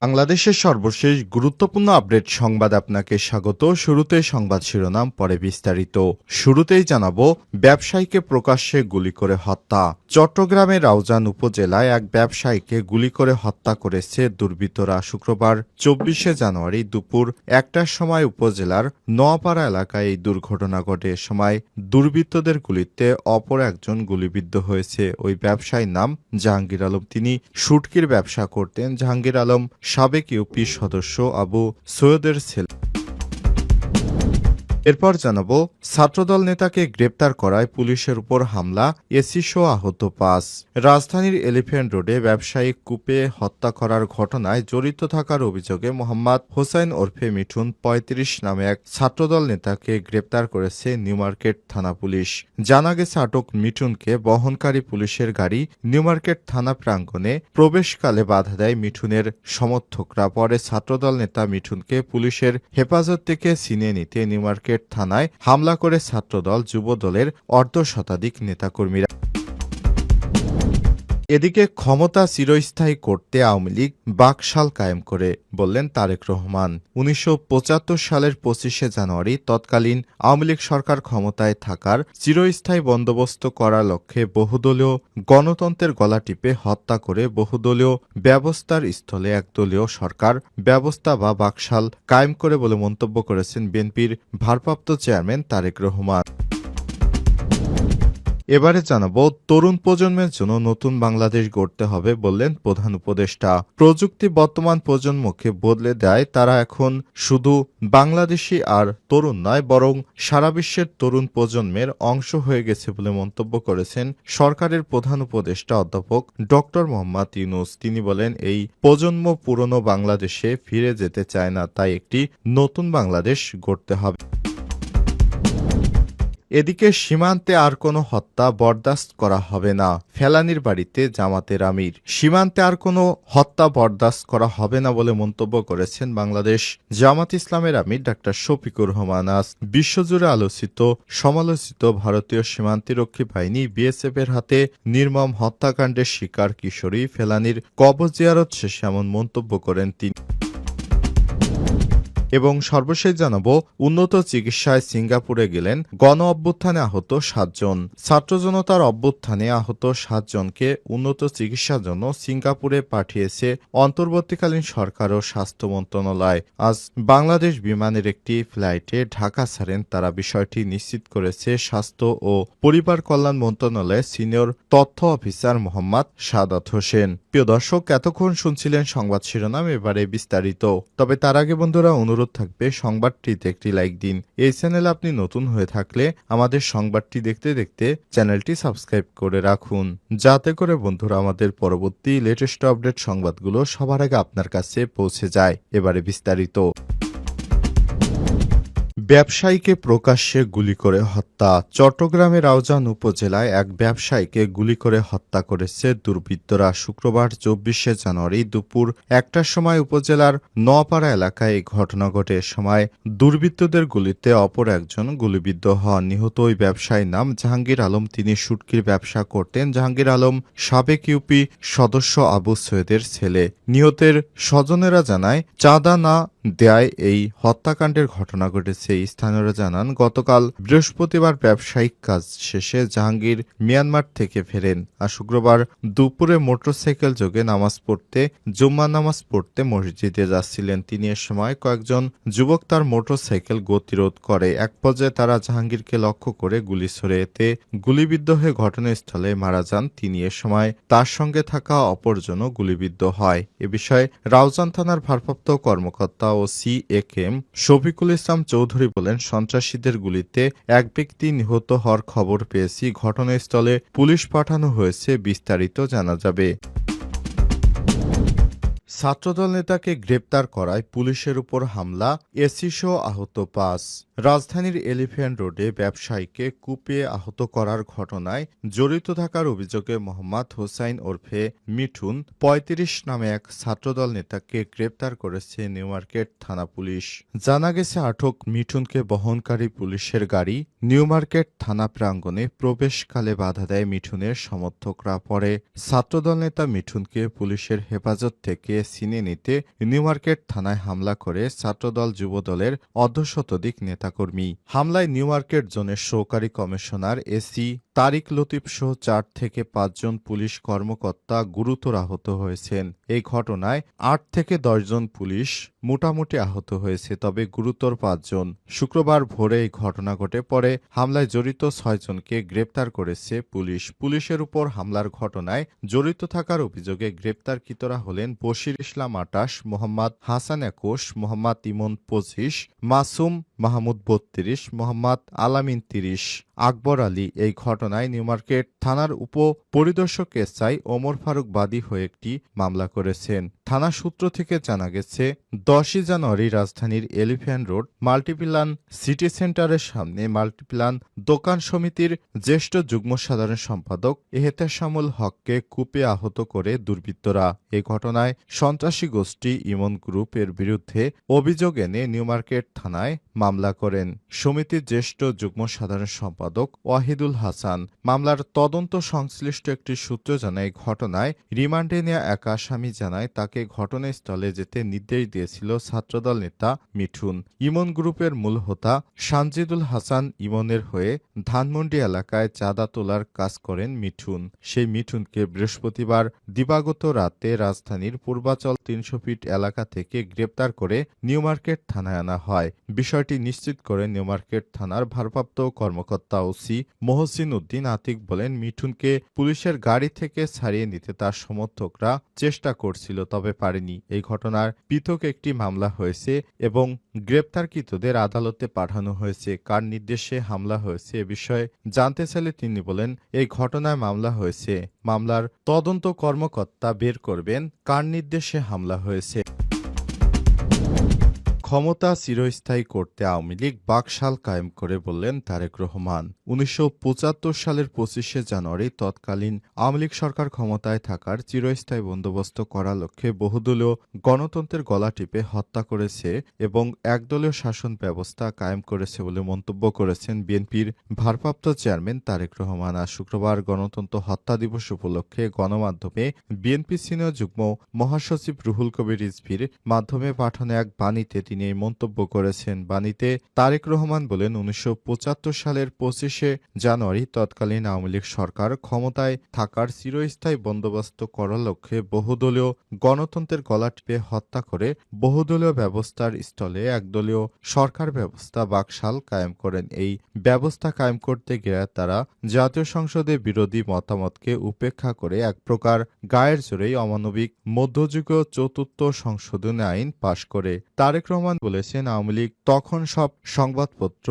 বাংলাদেশের সর্বশেষ গুরুত্বপূর্ণ আপডেট সংবাদ আপনাকে স্বাগত। শুরুতে সংবাদ শিরোনাম, পরে বিস্তারিত। শুরুতেই জানাবো, ব্যবসায়ীকে প্রকাশ্যে গুলি করে হত্যা। চট্টগ্রামের রাউজান উপজেলায় এক ব্যবসায়ীকে গুলি করে হত্যা করেছে দুর্বৃত্তরা। শুক্রবার ২৪শে জানুয়ারি দুপুর ১টার সময় উপজেলার নোয়াপাড়া এলাকায় এই দুর্ঘটনা ঘটে। এ সময় দুর্বৃত্তদের গুলিতে অপর একজন গুলিবিদ্ধ হয়েছে। ওই ব্যবসায়ীর নাম জাহাঙ্গীর আলম। তিনি শুটকির ব্যবসা করতেন। জাহাঙ্গীর আলম সাবেক ইউপি সদস্য আবু সৈয়দের ছেলে। এরপর জানাবো, ছাত্রদল নেতাকে গ্রেপ্তার করায় পুলিশের উপর হামলা, এসিসহ আহত ৫। রাজধানীর এলিফ্যান্ট রোডে ব্যবসায়িক কূপে হত্যা করার ঘটনায় জড়িত থাকার অভিযোগে মোহাম্মদ হোসাইন ওরফে মিঠুন ৩৫ নামে এক ছাত্রদল নেতাকে গ্রেপ্তার করেছে নিউমার্কেট থানা পুলিশ। জানা গেছে, আটক মিঠুনকে বহনকারী পুলিশের গাড়ি নিউমার্কেট থানা প্রাঙ্গণে প্রবেশকালে বাধা দেয় মিঠুনের সমর্থকরা। পরে ছাত্রদল নেতা মিঠুনকে পুলিশের হেফাজত থেকে ছিনিয়ে নিতে নিউমার্কেট থানায় হামলা করে ছাত্রদল, যুবদলের অর্ধশতাধিক নেতাকর্মীরা। এদিকে ক্ষমতা চিরস্থায়ী করতে আওয়ামী লীগ বাকশাল কায়েম করে, বললেন তারেক রহমান। ১৯৭৫ সালের ২৫শে জানুয়ারি তৎকালীন আওয়ামী লীগ সরকার ক্ষমতায় থাকার চিরস্থায়ী বন্দোবস্ত করার লক্ষ্যে বহুদলীয় গণতন্ত্রের গলা টিপে হত্যা করে বহুদলীয় ব্যবস্থার স্থলে একদলীয় সরকার ব্যবস্থা বা বাকশাল কায়েম করে বলে মন্তব্য করেছেন বিএনপির ভারপ্রাপ্ত চেয়ারম্যান তারেক রহমান। এবারে জানাবো, তরুণ প্রজন্মের জন্য নতুন বাংলাদেশ গড়তে হবে, বললেন প্রধান উপদেষ্টা। প্রযুক্তি বর্তমান প্রজন্মকে বদলে দেয়। তারা এখন শুধু বাংলাদেশি আর তরুণ নয়, বরং সারা বিশ্বের তরুণ প্রজন্মের অংশ হয়ে গেছে বলে মন্তব্য করেছেন সরকারের প্রধান উপদেষ্টা অধ্যাপক ড মোহাম্মদ ইউনূস। তিনি বলেন, এই প্রজন্ম পুরনো বাংলাদেশে ফিরে যেতে চায় না, তাই একটি নতুন বাংলাদেশ গড়তে হবে। এদিকে সীমান্তে আর কোনো হত্যা বরদাস্ত করা হবে না, ফেলানীর বাড়িতে জামাতের আমির। সীমান্তে আর কোনো হত্যা বরদাস্ত করা হবে না বলে মন্তব্য করেছেন বাংলাদেশ জামাত ইসলামের আমির ডা শফিকুর রহমান। আজ বিশ্বজুড়ে আলোচিত সমালোচিত ভারতীয় সীমান্তরক্ষী বাহিনী বিএসএফ এর হাতে নির্মম হত্যাকাণ্ডের শিকার কিশোরী ফেলানীর কবর জিয়ারত শেষে এমন মন্তব্য করেন তিনি। এবং সর্বশেষ জানাবো, উন্নত চিকিৎসায় সিঙ্গাপুরে গেলেন গণ অভ্যুত্থানে আহত ৭ জন। ছাত্র জনতার অভ্যুত্থানে আহত ৭ জনকে উন্নত চিকিৎসার জন্য সিঙ্গাপুরে পাঠিয়েছে অন্তর্বর্তীকালীন সরকার ও স্বাস্থ্য মন্ত্রণালয়। আজ বাংলাদেশ বিমানের একটি ফ্লাইটে ঢাকা ছাড়েন তারা। বিষয়টি নিশ্চিত করেছে স্বাস্থ্য ও পরিবার কল্যাণ মন্ত্রণালয়ের সিনিয়র তথ্য অফিসার মোহাম্মদ সাদাত হোসেন। প্রিয় দর্শক, এতক্ষণ শুনছিলেন সংবাদ শিরোনাম, এবারে বিস্তারিত। তবে তার আগে বন্ধুরা, অনুরোধ থাকবে সংবাদটিতে একটি লাইক দিন। এই চ্যানেলে আপনি নতুন হয়ে থাকলে আমাদের সংবাদটি দেখতে দেখতে চ্যানেলটি সাবস্ক্রাইব করে রাখুন, যাতে করে বন্ধুরা আমাদের পরবর্তী লেটেস্ট আপডেট সংবাদগুলো সবার আগে আপনার কাছে পৌঁছে যায়। এবারে বিস্তারিত। ব্যবসায়ীকে প্রকাশ্যে গুলি করে হত্যা। চট্টগ্রামের রাউজান উপজেলায় এক ব্যবসায়ীকে গুলি করে হত্যা করেছে দুর্বৃত্তরা। শুক্রবার ২৪শে জানুয়ারি দুপুর ১টার সময় উপজেলার নোয়াপাড়া এলাকায় এই ঘটনা ঘটে। এ সময় দুর্বৃত্তদের গুলিতে অপর একজন গুলিবিদ্ধ হন। নিহত ওই ব্যবসায়ীর নাম জাহাঙ্গীর আলম। তিনি শুটকির ব্যবসা করতেন। জাহাঙ্গীর আলম সাবেক ইউপি সদস্য আবু সৈয়দের ছেলে। নিহতের স্বজনেরা জানায়, চাঁদা না দেয় এই হত্যাকাণ্ডের ঘটনা ঘটেছে। স্থানীয়রা জানান, গতকাল বৃহস্পতিবার ব্যবসায়িক কাজ শেষে জাহাঙ্গীর মিয়ানমার থেকে ফেরেন। আর শুক্রবার দুপুরে মোটরসাইকেল যোগে নামাজ পড়তে জুম্মা নামাজ পড়তে মসজিদে যাচ্ছিলেন তিনি। এ সময় কয়েকজন যুবক তার মোটরসাইকেল গতিরোধ করে। এক পর্যায়ে তারা জাহাঙ্গীরকে লক্ষ্য করে গুলি ছোড়ে। এতে গুলিবিদ্ধ হয়ে ঘটনাস্থলে মারা যান তিনি। এ সময় তার সঙ্গে থাকা অপরজনও গুলিবিদ্ধ হয়। এ বিষয়ে রাউজান থানার ভারপ্রাপ্ত কর্মকর্তা ও সিএকেএম শফিকুল ইসলাম চৌধুরী বলেন, সন্ত্রাসীদের গুলিতে এক ব্যক্তি নিহত হওয়ার খবর পেয়েছি। ঘটনাস্থলে পুলিশ পাঠানো হয়েছে, বিস্তারিত জানা যাবে। ছাত্রদল নেতাকে গ্রেপ্তার করায় পুলিশের উপর হামলা, এসিসহ আহত ৫। রাজধানীর এলিফ্যান্ট রোডে ব্যবসায়ীকে কুপিয়ে আহত করার ঘটনায় জড়িত থাকার অভিযোগে মোহাম্মদ হোসাইন ওরফে মিঠুন ৩৫ নামে এক ছাত্রদল নেতাকে গ্রেপ্তার করেছে নিউমার্কেট থানা পুলিশ। জানা গেছে আটক মিঠুনকে বহনকারী পুলিশের গাড়ি নিউমার্কেট থানা প্রাঙ্গণে প্রবেশকালে বাধা দেয় মিঠুনের সমর্থকরা। পরে ছাত্রদল নেতা মিঠুনকে পুলিশের হেফাজত থেকে ছিনিয়ে নিতে নিউমার্কেট থানায় হামলা করে ছাত্রদল যুবদলের অর্ধশতাধিক নেতাকর্মী। হামলায় নিউমার্কেট জোনের সহকারী কমিশনার এসি তারিক লতিফ সহ ৪ থেকে ৫ জন পুলিশ কর্মকর্তা গুরুতর আহত হয়েছেন। এই ঘটনায় ৮ থেকে ১০ জন পুলিশ মোটামুটি আহত হয়েছে, তবে গুরুতর ৫ জন। শুক্রবার ভোরে এই ঘটনা ঘটে। পরে হামলায় জড়িত ৬ জনকে গ্রেপ্তার করেছে পুলিশ। পুলিশের উপর হামলার ঘটনায় জড়িত থাকার অভিযোগে গ্রেপ্তারকৃতরা হলেন বশির ইসলাম ২৮, মোহাম্মদ হাসান ২১, মোহাম্মদ ইমন ২৫, মাসুম মাহমুদ ৩২, মোহাম্মদ আলামিন ৩০, আকবর আলী। এই ঘটনায় নিউমার্কেট থানার উপ পরিদর্শক এসআই ওমর ফারুক বাদী হয়ে একটি মামলা করেছেন। থানা সূত্র থেকে জানা গেছে ১০ই জানুয়ারি রাজধানীর এলিফ্যান্ট রোড মাল্টিপ্লান সিটি সেন্টারের সামনে মাল্টিপ্লান দোকান সমিতির জ্যেষ্ঠ যুগ্ম সাধারণ সম্পাদক এহতেশামুল হককে কুপিয়ে আহত করে দুর্বৃত্তরা। এ ঘটনায় সন্ত্রাসী গোষ্ঠী ইমন গ্রুপের বিরুদ্ধে অভিযোগ এনে নিউমার্কেট থানায় মামলা করেন সমিতির জ্যেষ্ঠ যুগ্ম সাধারণ সম্পাদক ওয়াহিদুল হাসান। মামলার তদন্ত সংশ্লিষ্ট একটি সূত্র জানায়, ঘটনায় রিমান্ডে নেওয়া এক আসামি জানায় তাকে ঘটনাস্থলে যেতে নির্দেশ দিয়েছিল ছাত্রদল নেতা মিঠুন। ইমন গ্রুপের মূল হোতা সানজিদুল হাসান ইমনের হয়ে ধানমন্ডি এলাকায় চাঁদা তোলার কাজ করেন মিঠুন। সেই মিঠুনকে বৃহস্পতিবার দিবাগত রাতে রাজধানীর পূর্বাচল ৩০০ ফিট এলাকা থেকে গ্রেপ্তার করে নিউমার্কেট থানায় আনা হয়। বিষয়টি নিশ্চিত করে নিউমার্কেট থানার ভারপ্রাপ্ত কর্মকর্তা ওসি মহসিন উদ্দিন আতিক বলেন, মিঠুনকে পুলিশের গাড়ি থেকে ছাড়িয়ে নিতে তার সমর্থকরা চেষ্টা করছিল, তবে পারেনি। এই ঘটনার পৃথক একটি মামলা হয়েছে এবং গ্রেপ্তারকৃতদের আদালতে পাঠানো হয়েছে। কার নির্দেশে হামলা হয়েছে এ বিষয়ে জানতে চাইলে তিনি বলেন, এই ঘটনায় মামলা হয়েছে, মামলার তদন্ত কর্মকর্তা বের করবেন কার নির্দেশে হামলা হয়েছে। ক্ষমতা চিরস্থায়ী করতে আওয়ামী লীগ বাকশাল কায়েম করে বললেন তারেক রহমান। ১৯৭৫ সালের ২৫শে জানুয়ারি তৎকালীন আওয়ামী লীগ সরকার ক্ষমতায় থাকার চিরস্থায়ী বন্দোবস্ত করার লক্ষ্যে বহুদলীয় গণতন্ত্রের গলা টিপে হত্যা করেছে এবং একদলীয় শাসন ব্যবস্থা কায়েম করেছে বলে মন্তব্য করেছেন বিএনপির ভারপ্রাপ্ত চেয়ারম্যান তারেক রহমান। আজ শুক্রবার গণতন্ত্র হত্যা দিবস উপলক্ষে গণমাধ্যমে বিএনপি সিনিয়র যুগ্ম মহাসচিব রুহুল কবির রিজভীর মাধ্যমে পাঠানো এক বাণীতে তিনি এই মন্তব্য করেছেন। বাণীতে তারেক রহমান বলেন, ১৯৭৫ সালের ২৫শে জানুয়ারি তৎকালীন আওয়ামী লীগ সরকার ক্ষমতায় থাকার চিরস্থায়ী বন্দোবস্ত করার লক্ষ্যে বহুদলীয় গণতন্ত্রের গলা টিপে হত্যা করে বহুদলীয় ব্যবস্থার স্থলে একদলীয় সরকার ব্যবস্থা বাকশাল কায়েম করেন। এই ব্যবস্থা কায়েম করতে গিয়ে তারা জাতীয় সংসদে বিরোধী মতামতকে উপেক্ষা করে এক প্রকার গায়ের জোরেই অমানবিক মধ্যযুগীয় চতুর্থ সংশোধনী আইন পাশ করে। তারেক রহমান বলেছেন, আওয়ামী লীগ তখন সব সংবাদপত্র